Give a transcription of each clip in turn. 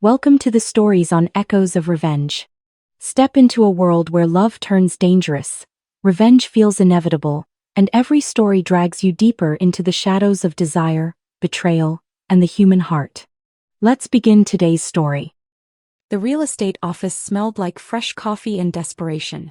Welcome to the stories on Echoes of Revenge. Step into a world where love turns dangerous, revenge feels inevitable, and every story drags you deeper into the shadows of desire, betrayal, and the human heart. Let's begin today's story. The real estate office smelled like fresh coffee and desperation.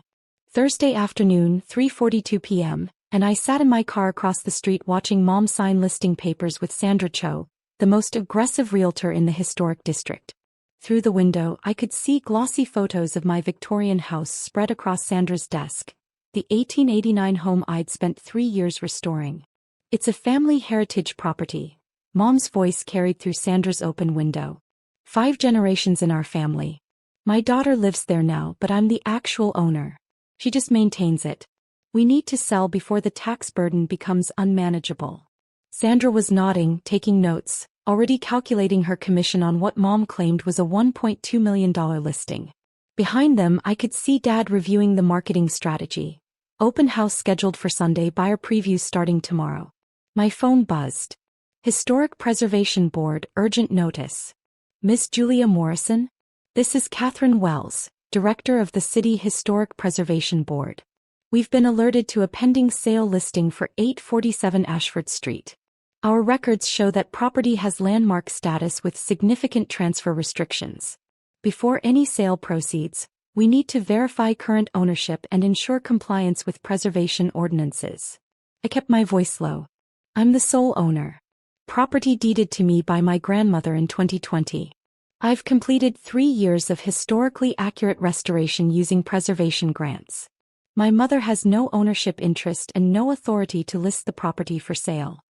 Thursday afternoon, 3:42 p.m., and I sat in my car across the street watching Mom sign listing papers with Sandra Cho, the most aggressive realtor in the historic district. Through the window, I could see glossy photos of my Victorian house spread across Sandra's desk, the 1889 home I'd spent 3 years restoring. It's a family heritage property, Mom's voice carried through Sandra's open window. 5 generations in our family. My daughter lives there now, but I'm the actual owner. She just maintains it. We need to sell before the tax burden becomes unmanageable. Sandra was nodding, taking notes, already calculating her commission on what Mom claimed was a $1.2 million listing. Behind them, I could see Dad reviewing the marketing strategy. Open house scheduled for Sunday, buyer previews starting tomorrow. My phone buzzed. Historic Preservation Board, urgent notice. Miss Julia Morrison? This is Catherine Wells, Director of the City Historic Preservation Board. We've been alerted to a pending sale listing for 847 Ashford Street. Our records show that property has landmark status with significant transfer restrictions. Before any sale proceeds, we need to verify current ownership and ensure compliance with preservation ordinances. I kept my voice low. I'm the sole owner. Property deeded to me by my grandmother in 2020. I've completed 3 years of historically accurate restoration using preservation grants. My mother has no ownership interest and no authority to list the property for sale.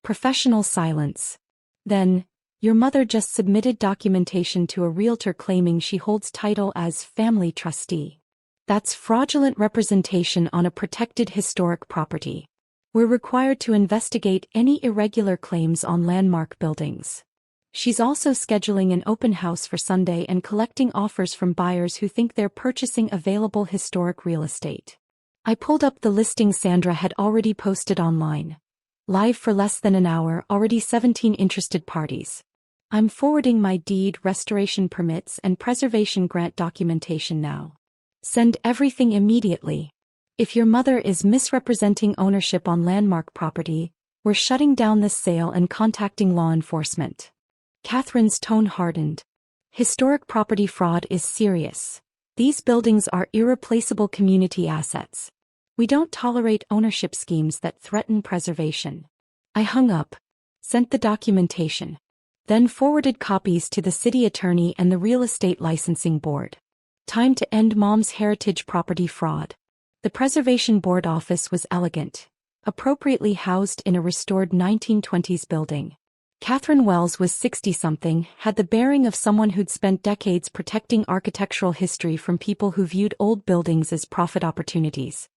Professional silence. Then, your mother just submitted documentation to a realtor claiming she holds title as family trustee. That's fraudulent representation on a protected historic property. We're required to investigate any irregular claims on landmark buildings. She's also scheduling an open house for Sunday and collecting offers from buyers who think they're purchasing available historic real estate. I pulled up the listing Sandra had already posted online. Live for less than an hour, already 17 interested parties. I'm forwarding my deed, restoration permits, and preservation grant documentation now. Send everything immediately. If your mother is misrepresenting ownership on landmark property, we're shutting down this sale and contacting law enforcement. Catherine's tone hardened. Historic property fraud is serious. These buildings are irreplaceable community assets. We don't tolerate ownership schemes that threaten preservation. I hung up, sent the documentation, then forwarded copies to the city attorney and the real estate licensing board. Time to end Mom's heritage property fraud. The Preservation Board office was elegant, appropriately housed in a restored 1920s building. Catherine Wells was 60-something, had the bearing of someone who'd spent decades protecting architectural history from people who viewed old buildings as profit opportunities.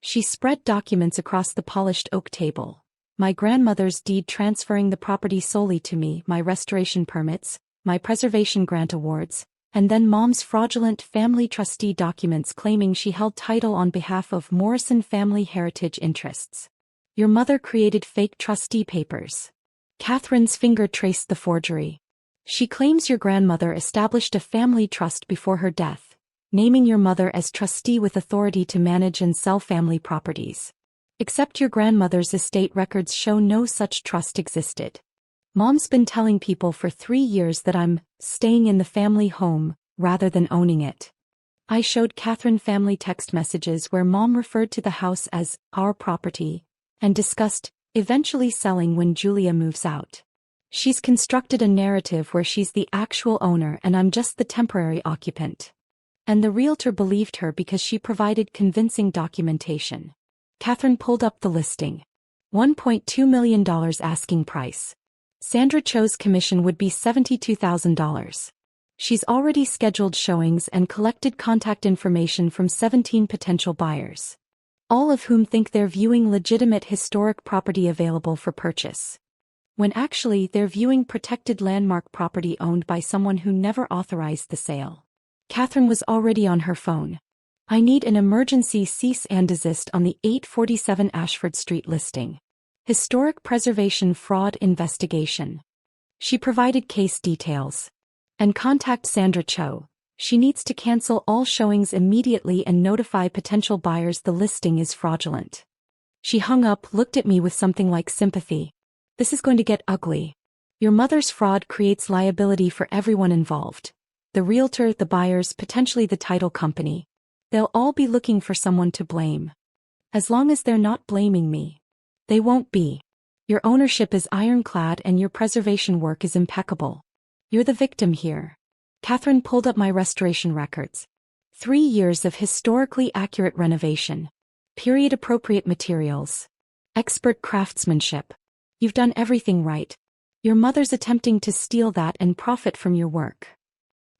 She spread documents across the polished oak table. My grandmother's deed transferring the property solely to me, my restoration permits, my preservation grant awards, and then Mom's fraudulent family trustee documents claiming she held title on behalf of Morrison family heritage interests. Your mother created fake trustee papers. Catherine's finger traced the forgery. She claims your grandmother established a family trust before her death, naming your mother as trustee with authority to manage and sell family properties. Except your grandmother's estate records show no such trust existed. Mom's been telling people for 3 years that I'm staying in the family home rather than owning it. I showed Catherine family text messages where Mom referred to the house as our property and discussed eventually selling when Julia moves out. She's constructed a narrative where she's the actual owner and I'm just the temporary occupant. And the realtor believed her because she provided convincing documentation. Catherine pulled up the listing. $1.2 million asking price. Sandra Cho's commission would be $72,000. She's already scheduled showings and collected contact information from 17 potential buyers, all of whom think they're viewing legitimate historic property available for purchase, when actually they're viewing protected landmark property owned by someone who never authorized the sale. Catherine was already on her phone. I need an emergency cease and desist on the 847 Ashford Street listing. Historic preservation fraud investigation. She provided case details. And contact Sandra Cho. She needs to cancel all showings immediately and notify potential buyers the listing is fraudulent. She hung up, looked at me with something like sympathy. This is going to get ugly. Your mother's fraud creates liability for everyone involved. The realtor, the buyers, potentially the title company. They'll all be looking for someone to blame. As long as they're not blaming me. They won't be. Your ownership is ironclad and your preservation work is impeccable. You're the victim here. Catherine pulled up my restoration records. 3 years of historically accurate renovation. Period-appropriate materials. Expert craftsmanship. You've done everything right. Your mother's attempting to steal that and profit from your work.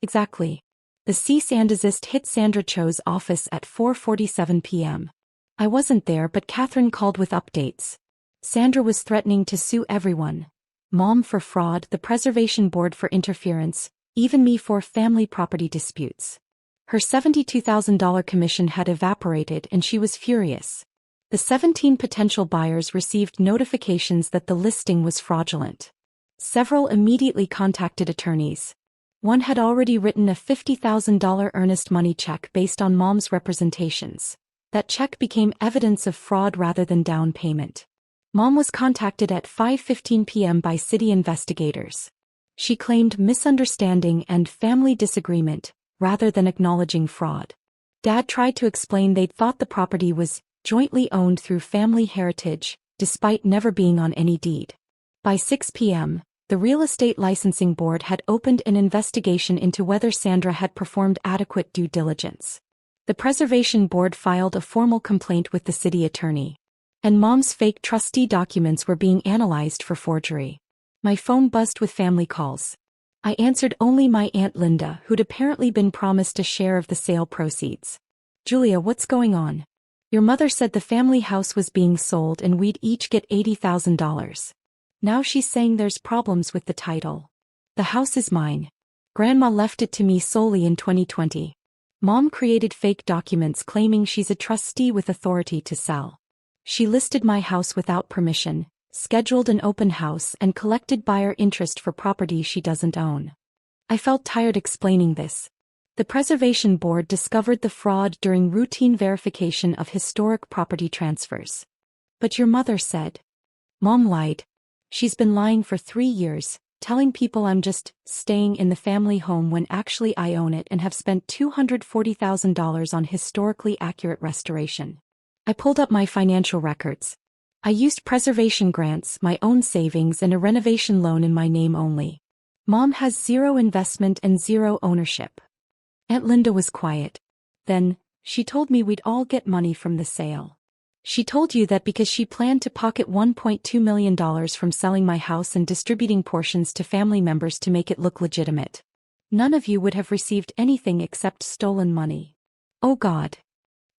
Exactly. The cease and desist hit Sandra Cho's office at 4:47 p.m. I wasn't there, but Catherine called with updates. Sandra was threatening to sue everyone. Mom for fraud, the Preservation Board for interference, even me for family property disputes. Her $72,000 commission had evaporated and she was furious. The 17 potential buyers received notifications that the listing was fraudulent. Several immediately contacted attorneys. One had already written a $50,000 earnest money check based on Mom's representations. That check became evidence of fraud rather than down payment. Mom was contacted at 5:15 p.m. by city investigators. She claimed misunderstanding and family disagreement, rather than acknowledging fraud. Dad tried to explain they'd thought the property was jointly owned through family heritage, despite never being on any deed. By 6 p.m., the Real Estate Licensing Board had opened an investigation into whether Sandra had performed adequate due diligence. The Preservation Board filed a formal complaint with the city attorney. And Mom's fake trustee documents were being analyzed for forgery. My phone buzzed with family calls. I answered only my Aunt Linda, who'd apparently been promised a share of the sale proceeds. Julia, what's going on? Your mother said the family house was being sold and we'd each get $80,000. Now she's saying there's problems with the title. The house is mine. Grandma left it to me solely in 2020. Mom created fake documents claiming she's a trustee with authority to sell. She listed my house without permission, scheduled an open house and collected buyer interest for property she doesn't own. I felt tired explaining this. The Preservation Board discovered the fraud during routine verification of historic property transfers. But your mother said. Mom lied. She's been lying for 3 years, telling people I'm just staying in the family home when actually I own it and have spent $240,000 on historically accurate restoration. I pulled up my financial records. I used preservation grants, my own savings and a renovation loan in my name only. Mom has 0 investment and 0 ownership. Aunt Linda was quiet. Then, she told me we'd all get money from the sale. She told you that because she planned to pocket $1.2 million from selling my house and distributing portions to family members to make it look legitimate. None of you would have received anything except stolen money. Oh God.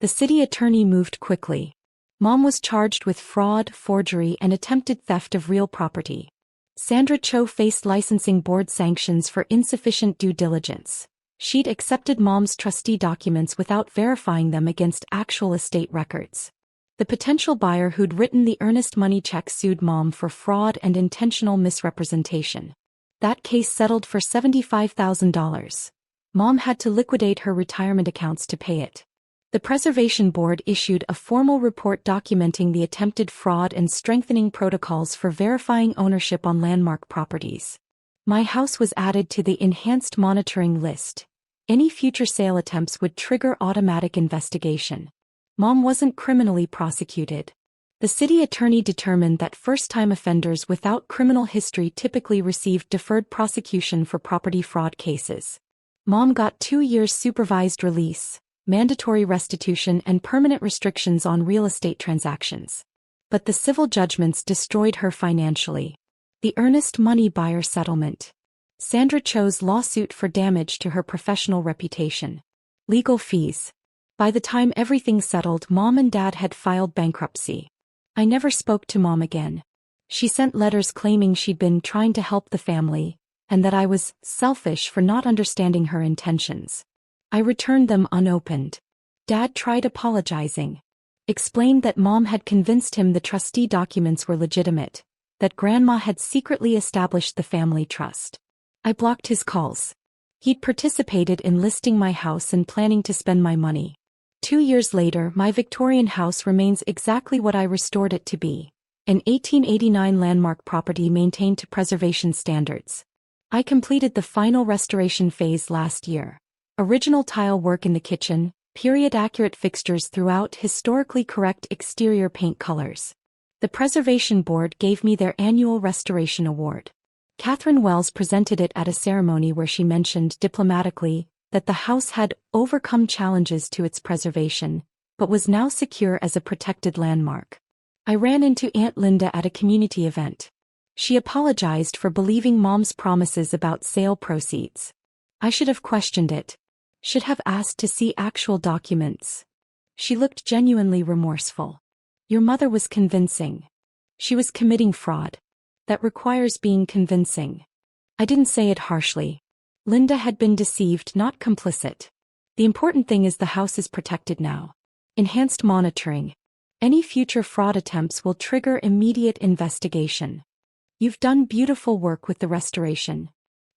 The city attorney moved quickly. Mom was charged with fraud, forgery, and attempted theft of real property. Sandra Cho faced licensing board sanctions for insufficient due diligence. She'd accepted Mom's trustee documents without verifying them against actual estate records. The potential buyer who'd written the earnest money check sued Mom for fraud and intentional misrepresentation. That case settled for $75,000. Mom had to liquidate her retirement accounts to pay it. The Preservation Board issued a formal report documenting the attempted fraud and strengthening protocols for verifying ownership on landmark properties. My house was added to the enhanced monitoring list. Any future sale attempts would trigger automatic investigation. Mom wasn't criminally prosecuted. The city attorney determined that first-time offenders without criminal history typically received deferred prosecution for property fraud cases. Mom got 2 years supervised release, mandatory restitution and permanent restrictions on real estate transactions. But the civil judgments destroyed her financially. The earnest money buyer settlement. Sandra Cho's lawsuit for damage to her professional reputation. Legal fees. By the time everything settled, Mom and Dad had filed bankruptcy. I never spoke to Mom again. She sent letters claiming she'd been trying to help the family, and that I was selfish for not understanding her intentions. I returned them unopened. Dad tried apologizing. Explained that Mom had convinced him the trustee documents were legitimate, that Grandma had secretly established the family trust. I blocked his calls. He'd participated in listing my house and planning to spend my money. 2 years later, my Victorian house remains exactly what I restored it to be. An 1889 landmark property maintained to preservation standards. I completed the final restoration phase last year. Original tile work in the kitchen, period-accurate fixtures throughout, historically correct exterior paint colors. The Preservation Board gave me their annual Restoration Award. Catherine Wells presented it at a ceremony where she mentioned diplomatically that the house had overcome challenges to its preservation, but was now secure as a protected landmark. I ran into Aunt Linda at a community event. She apologized for believing Mom's promises about sale proceeds. I should have questioned it. Should have asked to see actual documents. She looked genuinely remorseful. Your mother was convincing. She was committing fraud. That requires being convincing. I didn't say it harshly. Linda had been deceived, not complicit. The important thing is the house is protected now. Enhanced monitoring. Any future fraud attempts will trigger immediate investigation. You've done beautiful work with the restoration.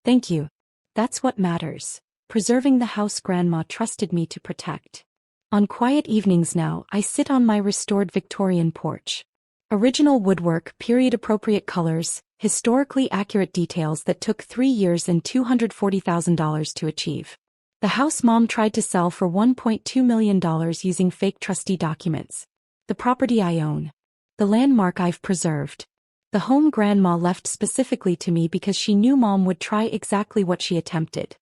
Thank you. That's what matters. Preserving the house Grandma trusted me to protect. On quiet evenings now, I sit on my restored Victorian porch. Original woodwork, period-appropriate colors, historically accurate details that took 3 years and $240,000 to achieve. The house Mom tried to sell for $1.2 million using fake trustee documents. The property I own. The landmark I've preserved. The home Grandma left specifically to me because she knew Mom would try exactly what she attempted.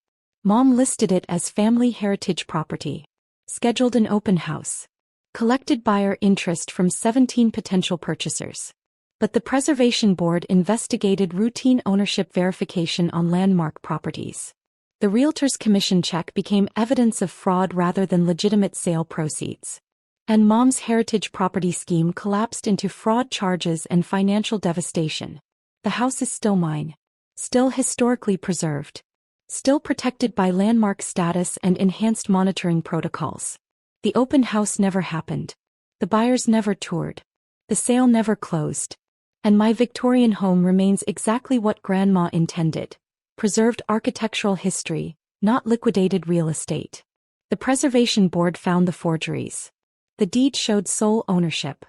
Mom listed it as family heritage property. Scheduled an open house. Collected buyer interest from 17 potential purchasers. But the Preservation Board investigated routine ownership verification on landmark properties. The realtor's commission check became evidence of fraud rather than legitimate sale proceeds. And Mom's heritage property scheme collapsed into fraud charges and financial devastation. The house is still mine. Still historically preserved. Still protected by landmark status and enhanced monitoring protocols. The open house never happened. The buyers never toured. The sale never closed. And my Victorian home remains exactly what Grandma intended. Preserved architectural history, not liquidated real estate. The Preservation Board found the forgeries. The deed showed sole ownership.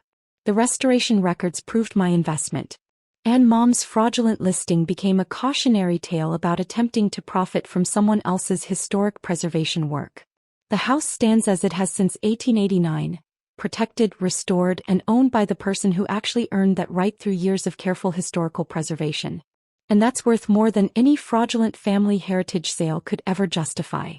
The restoration records proved my investment. And Mom's fraudulent listing became a cautionary tale about attempting to profit from someone else's historic preservation work. The house stands as it has since 1889, protected, restored, and owned by the person who actually earned that right through years of careful historical preservation. And that's worth more than any fraudulent family heritage sale could ever justify.